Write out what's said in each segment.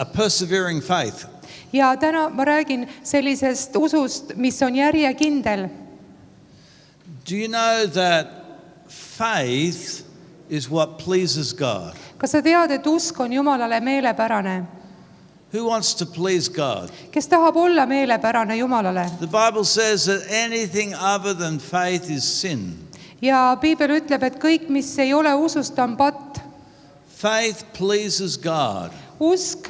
a persevering faith. Ja täna ma räägin sellisest usust, mis on järjekindel. Do you know that faith is what pleases God? Kas sa tead, et usk on Jumalale meelepärane? Who wants to please God? Kes tahab olla meelepärane Jumalale? The Bible says that anything other than faith is sin. Ja Piibel ütleb, et kõik, mis ei ole usust, on patt. Faith pleases God. Usk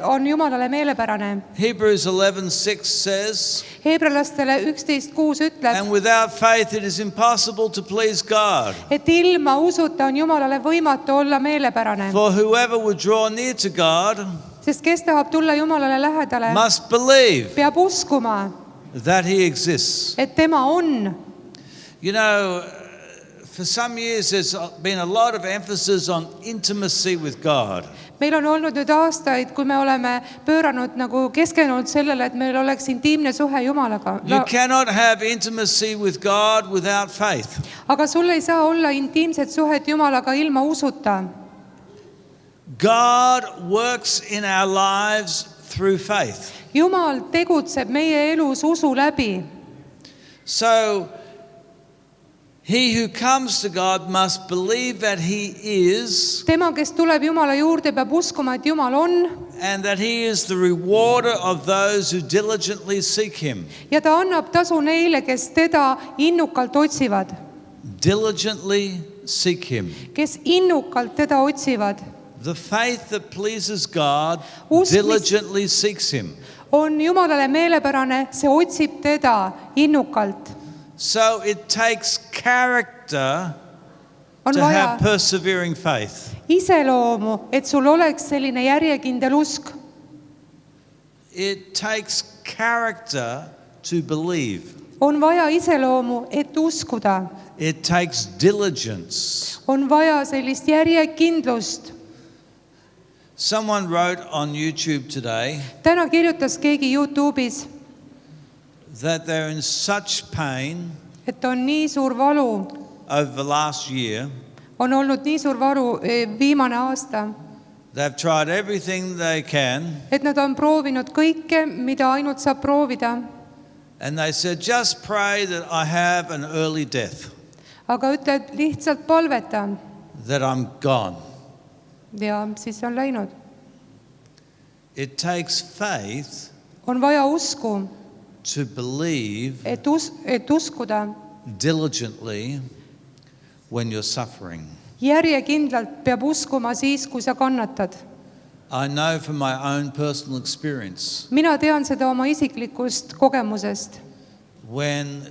on Jumalale meelepärane. Hebrews 11:6 says, Hebralastele 11:6 ütleb, and without faith it is impossible to please God. et ilma usuta on Jumalale võimatu olla meelepärane. For whoever would draw near to God Sest kes tahab tulla Jumalale lähedale, must believe peab uskuma, that he exists. et tema on. You know, for some years there's been a lot of emphasis on intimacy with God. Meil on olnud nüüd aastaid, kui me oleme pööranud nagu keskenud sellele, et meil oleks intiimne suhe Jumalaga. You cannot have intimacy with God without faith. Aga sul ei saa olla intiimset suhet Jumalaga ilma usuta. God works in our lives through faith. Jumal tegutseb meie elus usu läbi. So he who comes to God must believe that he is, Tema, kes tuleb Jumala juurde, peab uskuma, et Jumal on and that he is the rewarder of those who diligently seek him. ja ta annab tasu neile, kes teda innukalt otsivad. Diligently seek him. Kes innukalt teda otsivad. The faith that pleases God Usk, mis- diligently seeks him. On Jumalale meelepärane, see otsib teda innukalt. So it takes character On to vaja have persevering faith. iseloomu, et sul oleks selline järjekindel usk. It takes character to believe. On vaja iseloomu, et uskuda. It takes diligence. On vaja sellist järjekindlust. Someone wrote on YouTube today Täna kirjutas keegi YouTube'is, that they're in such pain et on nii suur valu, over the last year. on olnud nii suur varu viimane aasta, They've tried everything they can, et nad on proovinud kõike, mida ainult saab proovida. and they said, just pray that I have an early death, Aga ütle, et lihtsalt palveta that I'm gone. ja siis on läinud. It takes faith On vaja usku, to believe et uskuda diligently when you're suffering. järjekindlalt peab uskuma siis, kui sa kannatad. I know from my own personal experience, Mina tean seda oma isiklikust kogemusest. when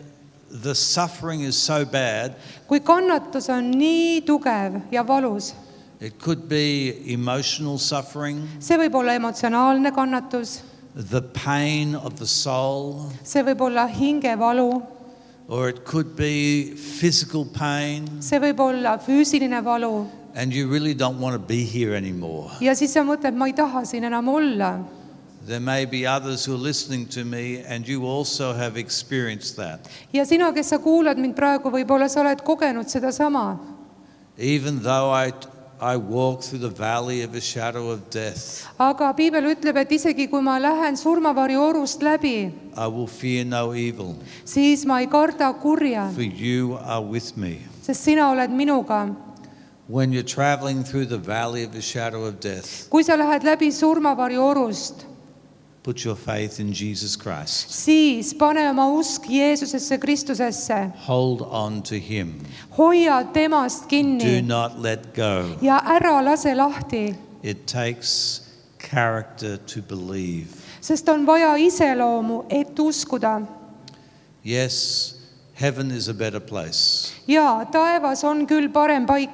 the suffering is so bad, Kui kannatus on nii tugev ja valus, it could be emotional suffering, see võib olla emotsionaalne kannatus, the pain of the soul, see võib olla hingevalu, or it could be physical pain, see võib olla füüsiline valu and you really don't want to be here anymore. ja siis sa mõtled, ma ei taha siin enam olla. There may be others who are listening to me and you also have experienced that. Ja sina, kes sa kuulad mind praegu, võib-olla sa oled kogenud seda sama. Even though I walk through the valley of a shadow of death, Aga Piibel ütleb, et isegi kui ma lähen surmavarju orust läbi, I will fear no evil, siis ma ei karda kurja, for you are with me. sest sina oled minuga. When you're traveling through the valley of a shadow of death, Kui sa lähed läbi surmavarju orust, put your faith in Jesus Christ. siis pane oma usk Jeesusesse Kristusesse. Hold on to him. Hoia temast Do kinni not let go. ja ära lase lahti, It takes character to believe. sest on vaja iseloomu, et uskuda. Yes, heaven is a better place, Ja taevas on küll parem paik,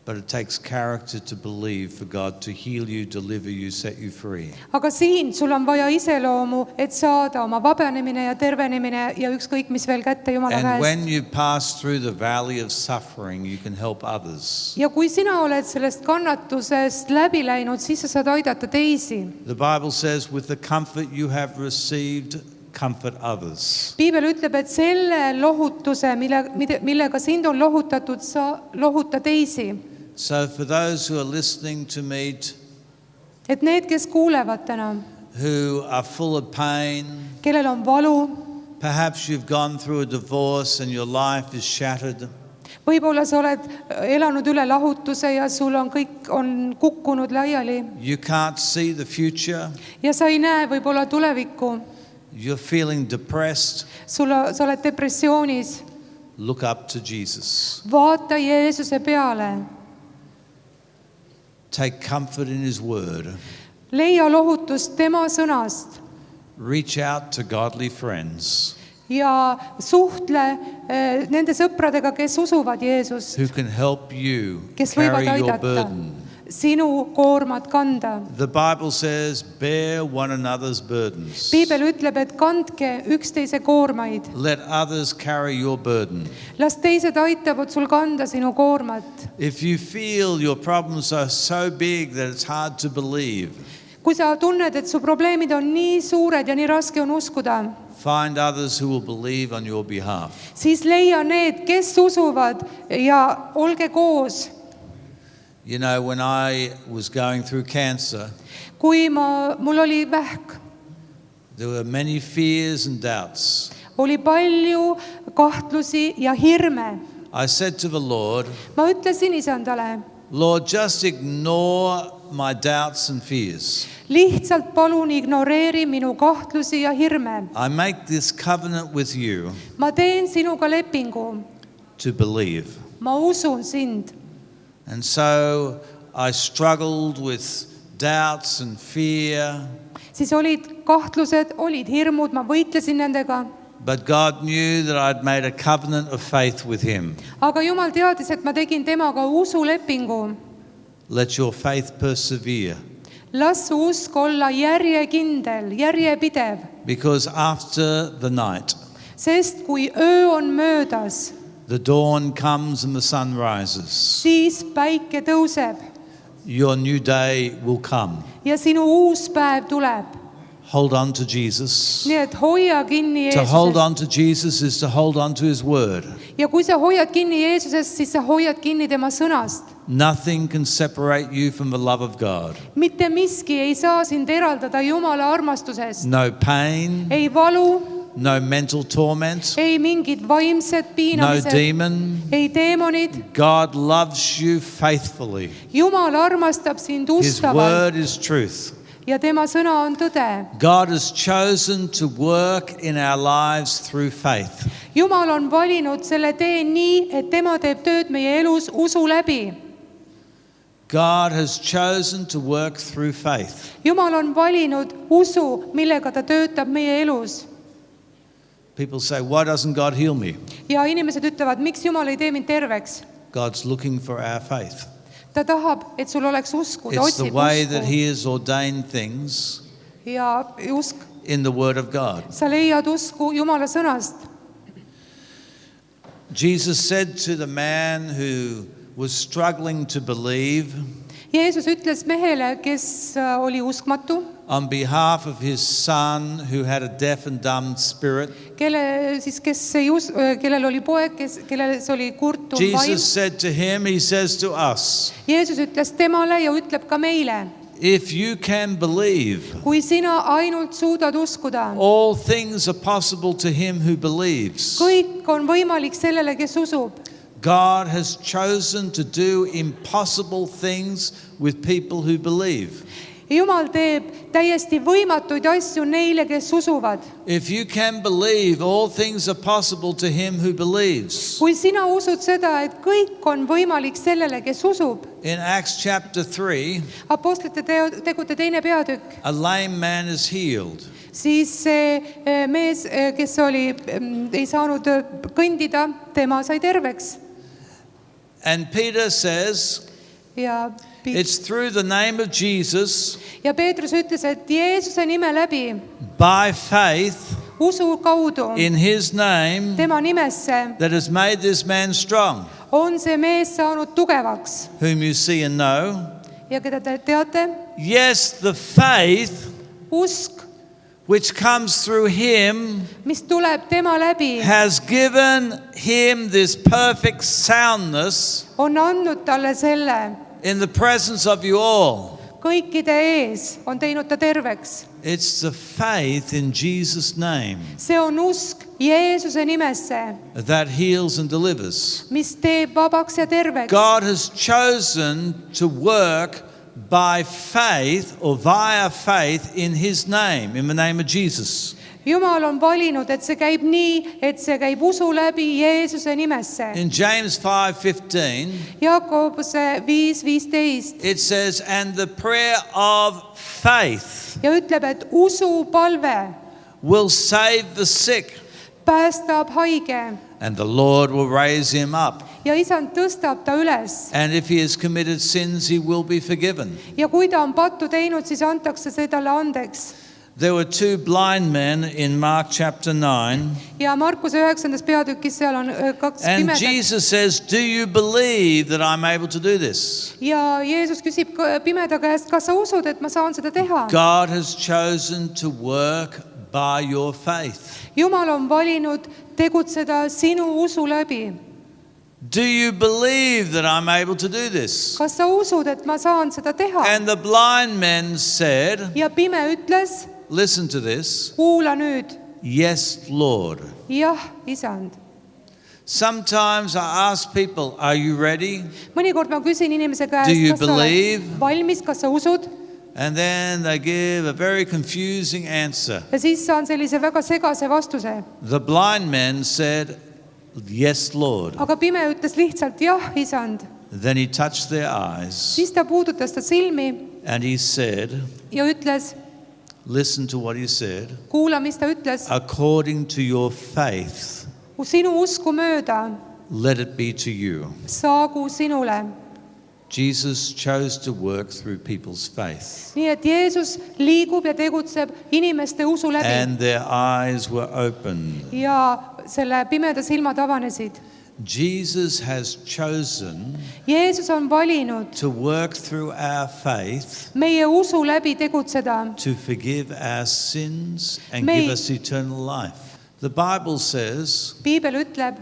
but it takes character to believe for God to heal you, deliver you, set you free. aga siin sul on vaja iseloomu, et saada oma vabanemine ja tervenemine ja ükskõik mis veel kätte Jumala And when käest. you pass through the valley of suffering, you can help others. Ja kui sina oled sellest kannatusest läbi läinud, siis sa saad aidata teisi. The Bible says, with the comfort you have received, comfort others. Piibel ütleb, et selle lohutuse, millega sind on lohutatud, sa lohuta teisi. So for those who are listening to me et need, kes kuulevad täna, who are full of pain. kellel on valu, Perhaps you've gone through a divorce and your life is shattered. võib-olla sa oled elanud üle lahutuse ja sul on kõik on kukkunud laiali You can't see the future. ja sa ei näe võib-olla tulevikku. You're feeling depressed. Sa oled depressioonis. Look up to Jesus. Vaata Jeesuse peale. Take comfort in His word. Leia lohutust tema sõnast Reach out to godly friends ja suhtle nende sõpradega, kes usuvad Jeesust, who can help you kes võivad carry your aidata burden. sinu koormat kanda. The Bible says, bear one another's burdens. Piibel ütleb, et kandke üksteise koormaid. Let others carry your burden. Las teised aitavad sul kanda sinu koormat. If you feel your problems are so big that it's hard to believe, Kui sa tunned, et su probleemid on nii suured ja nii raske on uskuda, find others who will believe on your behalf. siis leia need, kes usuvad ja olge koos. You know, when I was going through cancer, Kui mul oli vähk, there were many fears and doubts. oli palju kahtlusi ja hirme. I said to the Lord, Ma ütlesin isandale, Lord, just ignore my doubts and fears. lihtsalt palun ignoreeri minu kahtlusi ja hirme. I make this covenant with you Ma teen sinuga lepingu. to believe. Ma usun sind. And so I struggled with doubts and fear, Siis olid kahtlused, olid hirmud, ma võitlesin nendega. but God knew that I'd made a covenant of faith with Him. Aga Jumal teadis, et ma tegin temaga usulepingu. Let your faith persevere, Las su usk olla järjekindel, järjepidev. because after the night, Sest kui öö on möödas, the dawn comes and the sun rises. siis päike tõuseb Your new day will come. ja sinu uus päev tuleb. Hold on to Jesus. Nii et hoia kinni To hold Jeesusest. on to Jesus is to hold on to His word. Ja kui sa hoiad kinni Jeesusest, siis sa hoiad kinni tema sõnast. Nothing can separate you from the love of God. Mitte miski ei saa sind eraldada Jumala armastusest. No pain, Ei valu, no mental torment, ei mingid vaimsed no piinamised, demon. ei teemonid. God loves you faithfully. Jumal armastab sind His ustavalt word is truth. ja tema sõna on tõde. God has chosen to work in our lives through faith. Jumal on valinud selle tee nii, et tema teeb tööd meie elus usu läbi. God has chosen to work through faith. Jumal on valinud usu, millega ta töötab meie elus. People say, why doesn't God heal me? Ja inimesed ütlevad, miks Jumal ei tee mind terveks? God's looking for our faith. Ta tahab, et sul oleks usku, ta It's the otsib way that usku. He has ordained things Ja usk, in the Word of God. sa leiad usku Jumala sõnast. Jesus said to the man who was struggling to believe, Jeesus ütles mehele, kes oli uskmatu, on behalf of his son who had a deaf and dumb spirit, kellel oli poeg, kellel oli kurtum vaim. Jesus said to him, He says to us, Jeesus ütles temale ja ütleb ka meile, if you can believe, kui sina ainult suudad uskuda, all things are possible to him who believes. kõik on võimalik sellele, kes usub. God has chosen to do impossible things with people who believe. Jumal teeb täiesti võimatuid asju neile, kes usuvad. If you can believe, all things are possible to him who believes. Kui sina usud seda, et kõik on võimalik sellele, kes usub. In Acts chapter 3, Apostlite tegude 2. peatükk. a lame man is healed. Siis see mees, kes ei saanud kõndida, tema sai terveks. And Peter says, Ja it's through the name of Jesus, Peetrus ütles, et Jeesuse nime läbi, by faith usu kaudu, in his name, tema nimesse, that has made this man strong, on see mees saanud tugevaks. whom you see and know. Ja keda te teate? Yes, the faith Usk, which comes through him mis tuleb tema läbi, has given him this perfect soundness on andnud talle selle in the presence of you all. kõikide ees on teinud ta terveks. It's the faith in Jesus' name See on usk Jeesuse nimesse, that heals and delivers. mis teeb vabaks ja terveks. God has chosen to work by faith or via faith in His name, in the name of Jesus. Jumal on valinud, et see käib nii, et see käib usu läbi Jeesuse nimesse. In James 5:15, Jaakobuse 5:15 it says, and the prayer of faith ja ütleb, et usupalve will save the sick, päästab haige and the Lord will raise him up. ja isand tõstab ta üles. And if he has committed sins, he will be forgiven. Ja kui ta on pattu teinud, siis antakse see talle andeks. There were two blind men in Mark chapter 9. Ja Markuse 9. peatükis seal on kaks And pimedat. Jesus says, do you believe that I'm able to do this? Ja Jeesus küsib pimeda käest, kas sa usud, et ma saan seda teha? God has chosen to work by your faith. Jumal on valinud tegutseda sinu usu läbi. Do you believe that I'm able to do this? Kas sa usud, et ma saan seda teha? And the blind men said, Ja pime ütles, listen to this, kuula nüüd. yes, Lord. Jah, isand. Sometimes I ask people, are you ready? Mõnikord ma küsin inimese Do you käest, kas sa believe? oled valmis, kas sa usud? And then they give a very confusing answer. Ja siis saan sellise väga segase vastuse. The blind men said, yes, Lord. Aga pime ütles lihtsalt, jah, isand. Then he touched their eyes Siis ta puudutas ta silmi and he said, ja ütles, listen to what he said, kuula, mis ta ütles. according to your faith, Sinu usku mööda let it be to you. saagu sinule. Jesus chose to work through people's faith. Nii et Jeesus liigub ja tegutseb inimeste usu läbi. And their eyes were opened. Ja selle pimeda silmad avanesid. Jesus has chosen Jeesus on valinud to work through our faith meie usu läbi tegutseda. to forgive our sins and Me- give us eternal life. The Bible says Piibel ütleb,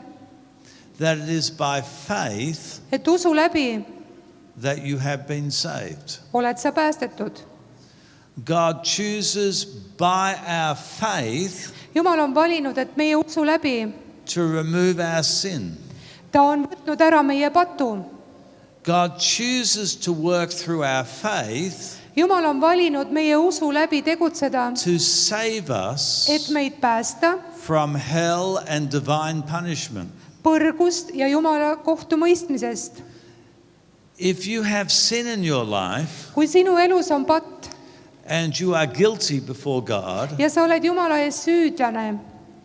that it is by faith et usu läbi that you have been saved. oled sa päästetud. God chooses by our faith Jumal on valinud, et meie usu läbi to remove our sin. ta on võtnud ära meie patu. God chooses to work through our faith Jumal on valinud meie usu läbi tegutseda, to save us et meid päästa from hell and divine punishment. põrgust ja Jumala kohtumõistmisest. If you have sin in your life Kui sinu elus on patt and you are guilty before God, ja sa oled Jumala ees süüdlane,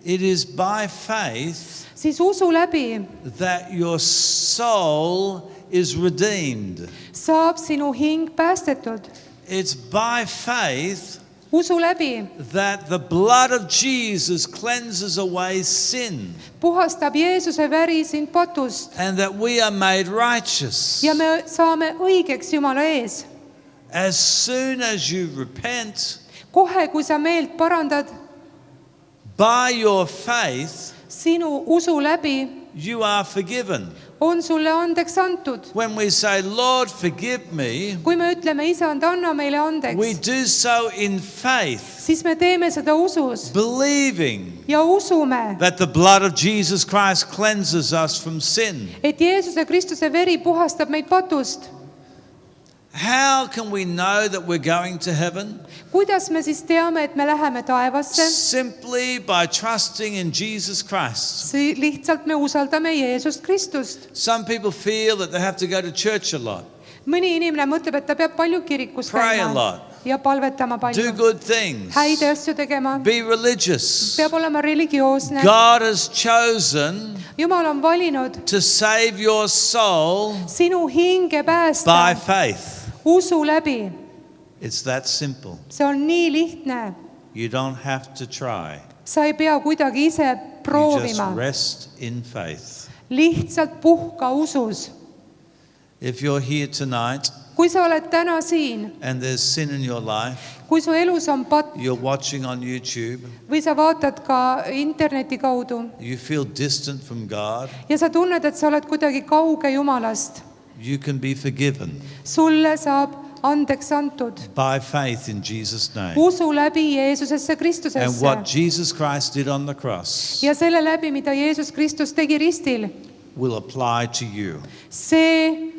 it is by faith siis usu läbi that your soul is redeemed. saab sinu hing päästetud. It's by faith Usu läbi that the blood of Jesus cleanses away sin puhastab Jeesuse väri sind patust and that we are made righteous. ja me saame õigeks Jumala ees. As soon as you repent Kohe, kui sa meelt parandad, by your faith, sinu usu läbi you are forgiven. on sulle andeks antud. When we say, Lord, forgive me, Kui me ütleme, isand, anna meile we andeks, do so in faith, siis me teeme seda usus believing ja usume, that the blood of Jesus Christ cleanses us from sin. et Jeesuse Kristuse veri puhastab meid patust. How can we know that we're going to heaven? Kuidas me siis teame, et me läheme taevasse? Simply by trusting in Jesus Christ. Lihtsalt me usaldame Jeesust Kristust. Some people feel that they have to go to church a lot, Mõni inimene mõtleb, et ta peab palju kirikus Pray a käima lot. ja palvetama do palju. good things, Häid asju tegema, be religious. peab olema religioosne. God has chosen Jumal on valinud to save your soul sinu hinge by päästa faith. usu läbi. It's that simple. See on nii lihtne. You don't have to try. Sa ei pea kuidagi ise You just proovima. rest in faith. Lihtsalt puhka usus. If you're here tonight Kui sa oled täna siin, and there's sin in your life, kui su elus on patt you're watching on YouTube, või sa vaatad ka interneti kaudu you feel distant from God, ja sa tunned, et sa oled kuidagi kauge Jumalast, you can be forgiven. sulle saab andeks antud by faith in Jesus' name. usu läbi Jeesusesse And Kristusesse what Jesus Christ did on the cross ja selle läbi, mida Jeesus Kristus tegi ristil, will apply to you. see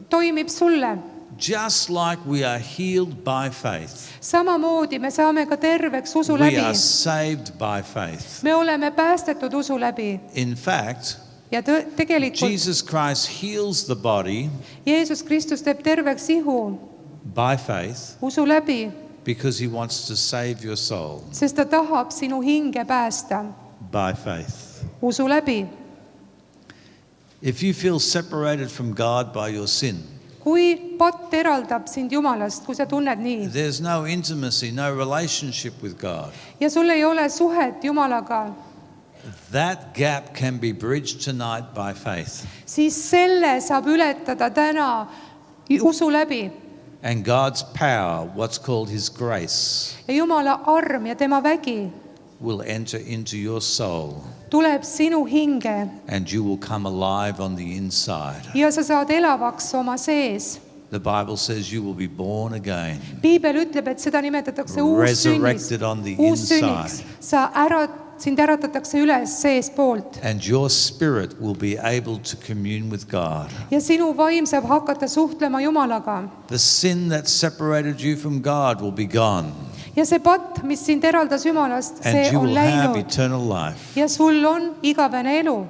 toimib sulle. Just like we are healed by faith, Samamoodi me saame ka terveks usu we läbi. are saved by faith. Me oleme päästetud usu läbi In fact, ja tegelikult Jesus Christ heals the body Jeesus Kristus teeb terveks ihu by faith usu läbi, because he wants to save your soul sest ta tahab sinu hinge päästa by faith. usu läbi. If you feel separated from God by your sin, Kui patt eraldab sind Jumalast, kui sa tunned nii there's no intimacy, no relationship with God. ja sul ei ole suhet Jumalaga, That gap can be bridged tonight by faith. siis selle saab ületada täna usu läbi. And God's power, what's called his grace, Ja Jumala arm ja tema vägi will enter into your soul tuleb sinu hinge and you will come alive on the inside. ja sa saad elavaks oma sees. The Bible says you will be born again, Piibel ütleb, et seda nimetatakse resurrected on the uussünniks. inside, Sind äratatakse üles seespoolt and your spirit will be able to commune with God. ja sinu vaim saab hakata suhtlema Jumalaga. The sin that separated you from God will be gone, Ja see patt, mis sind eraldas Jumalast, and see you on will have läinud eternal life. ja sul on igavene elu.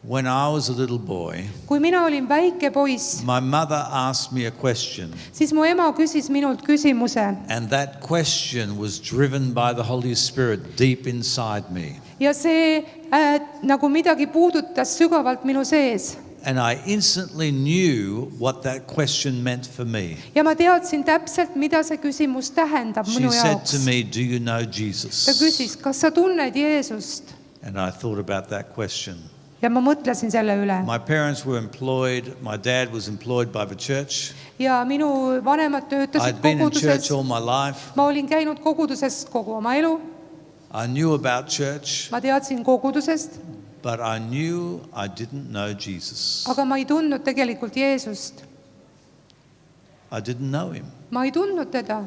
When I was a little boy, Kui mina olin väike poiss, my mother asked me a question, siis mu ema küsis minult küsimuse and that question was driven by the Holy Spirit deep inside me. ja see nagu midagi puudutas sügavalt minu sees. And I instantly knew what that question meant for me. Ja ma teadsin täpselt, mida see küsimus tähendab She minu said to jaoks. me, "Do you know Ta Jesus?" küsis, kas sa tunned Jeesust? And I thought about that question. Ja ma mõtlesin selle üle. My parents were employed, my dad was employed by the church. Ja minu vanemad töötasid I'd been in koguduses. church all my life. Ma olin käinud koguduses kogu oma elu. I knew about church, Ma teadsin kogudusest, but I knew I didn't know Jesus. aga ma ei tundnud tegelikult Jeesust. I didn't know him. Ma ei tundnud teda.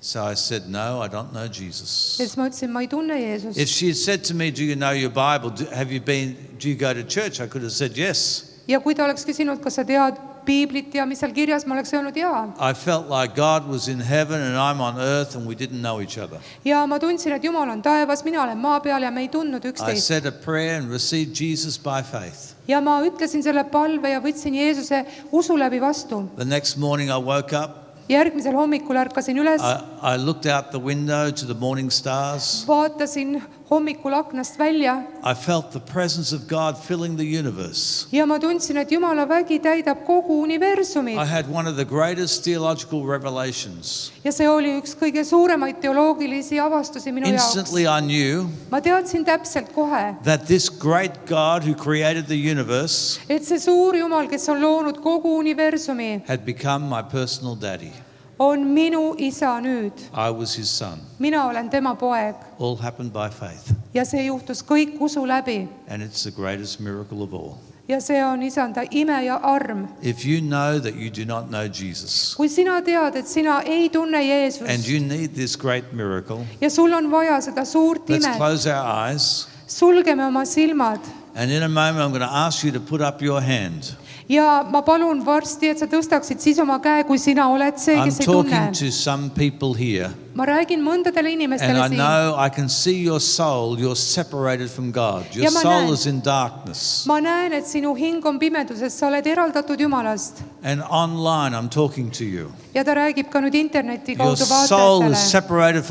So I said, "No, I don't know Jesus." Ja siis ma ütlesin, ma ei tunne If Jeesust. she had said to me, "Do you know your Bible? Do you go to church?" I could have said yes. Ja kui ta oleks küsinud, kas sa tead piiblit ja mis seal kirjas, ma oleks öelnud jaa. I felt like God was in heaven and I'm on earth and we didn't know each other. Ja ma tundsin, et Jumal on taevas, mina olen maa peal ja me ei tundnud I üksteist. said a prayer and received Jesus by faith. Ja ma ütlesin selle palve ja võtsin Jeesuse usu läbi vastu. The next morning I woke up. Järgmisel hommikul ärkasin üles, I looked out the window to the morning stars. vaatasin hommikul aknast välja I felt the presence of God filling the universe. ja ma tundsin, et Jumala vägi täidab kogu universumit. I had one of the greatest theological revelations. Ja see oli üks kõige suuremaid teoloogilisi avastusi minu jaoks. Instantly I knew Ma teadsin täpselt kohe, that this great God who created the universe et see suur Jumal, kes on loonud kogu universumi, had become my personal daddy. on minu isa nüüd. I was his son. Mina olen tema poeg All happened by faith. ja see juhtus kõik usu läbi. And it's the greatest miracle of all. Ja see on Isanda ime ja arm. If you know that you do not know Jesus Kui sina tead, et sina ei tunne and Jeesust you need this great miracle, ja sul on vaja seda suurt let's imet, close our eyes. sulgeme oma silmad. And in a moment, I'm going to ask you to put up your hand. Ja ma palun varsti, et sa tõstaksid siis oma käe, kui sina oled see, I'm kes ei tunne. talking to some people here. Ma räägin mõndadele And inimestele I siin. know I can see your soul. You're separated from God. Your Ja ma soul näen. is in darkness. Ma näen, et sinu hing on pimeduses, sa oled eraldatud Jumalast. And online, I'm talking to you. Ja ta räägib ka nüüd interneti Your kaudu soul is vaatajatele. separated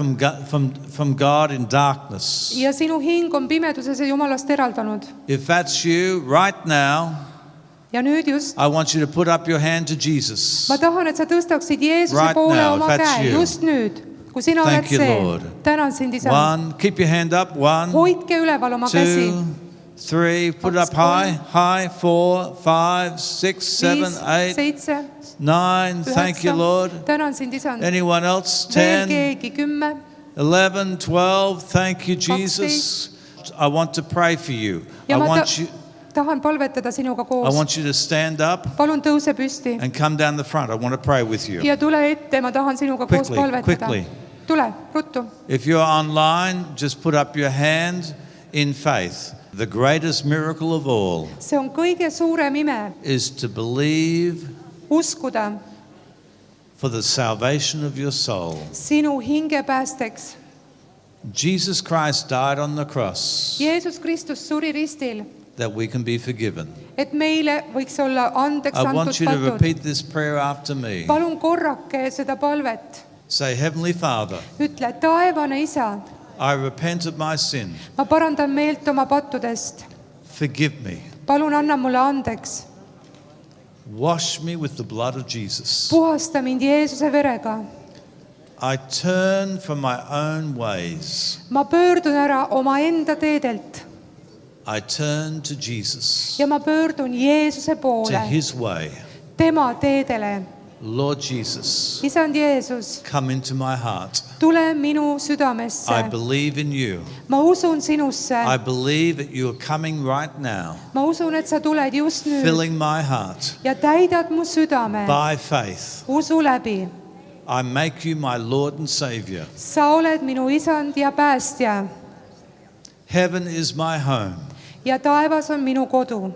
from God in darkness. Ja sinu hing on pimeduses ja Jumalast eraldanud. If that's you, right now, Ja nüüd just I want you to put up your hand to Jesus. ma tahan, et sa tõstaksid Jeesuse Right poole now, oma if that's käe, you. just nüüd, kui sina Thank oled you, see. Lord. Tänan sind, isa. One, keep your hand up. One, Hoidke üleval oma käsi. 2, 3, put it up Kaks, high, high, 4, 5, 6, 7, 5, 8, 7, 9. Thank you, 9. Lord. Tänan sind, isand. Anyone else? Veel 10, keegi, 10. 11, 12. Thank you, Jesus. I want to pray for you. Ja I ma want ta- you. tahan palvetada sinuga I koos. want you to stand up Palun tõuse püsti and come down the front. I want to pray with you. ja tule ette, ma tahan sinuga koos Quickly, palvetada. quickly. Tule, ruttu. If you're online, just put up your hand in faith. The greatest miracle of all See on kõige suurem ime, is to believe uskuda for the salvation of your soul. sinu hinge päästeks. Jesus Christ died on the cross Jeesus Kristus suri ristil, that we can be forgiven. et meile võiks olla andeks I antud want you to patud. repeat this prayer after me. Palun korrake seda palvet. Say, Heavenly Father, Ütle, taevane isa, I repent of my sin. ma parandan meelt oma pattudest. Forgive me. Palun anna mulle andeks. Wash me with the blood of Jesus. Puhasta mind Jeesuse verega. I turn from my own ways. Ma pöördun ära omaenda teedelt I turn to Jesus, ja ma pöördun Jeesuse to poole, His way. tema teedele. Lord Jesus, Isand Jeesus, come into my heart. tule minu südamesse. I believe in you. Ma usun sinusse. I believe that you are coming right now, Ma usun, et sa tuled just nüüd filling my heart ja täidad mu südame by faith. usu läbi. I make you my Lord and Savior. Sa oled minu isand ja päästja Heaven is my home. ja taevas on minu kodu.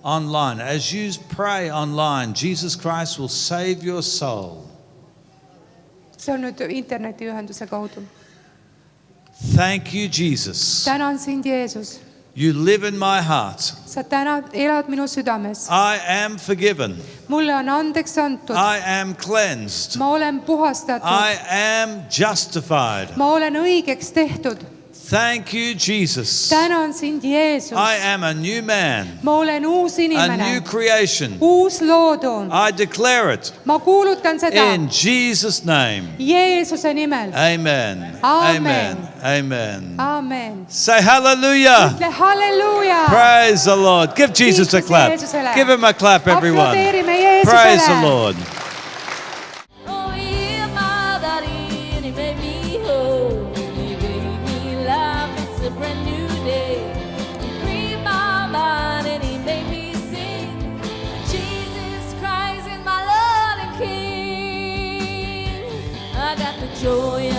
Online, as you pray online, Jesus Christ will save your soul. See on nüüd internetiühenduse kaudu. Thank you, Jesus. Tänan sind, Jeesus. You live in my heart. Sa elad minu südames. I am forgiven. Mulle on andeks antud. I am cleansed. Ma olen puhastatud. I am justified. Ma olen õigeks tehtud. Thank you, Jesus. Tänan sind, Jeesus. I am a new man, Ma olen uus a inimene. new creation. Uus loodu. I declare it Ma kuulutan seda in Jesus' name. Jeesuse nimel. Amen. Amen. Amen. Aamen. Say hallelujah. Ütle halleluuja. Praise the Lord. Give Jesus a Kiitus clap. Jeesusele. Give him a clap, everyone. Aplodeerime Jeesusele. Praise the Lord. Oh, yeah, my daddy, and he made me whole. He gave me life, it's a brand new day. He freed my mind and he made me sing. Jesus Christ is my Lord and King. I got the joy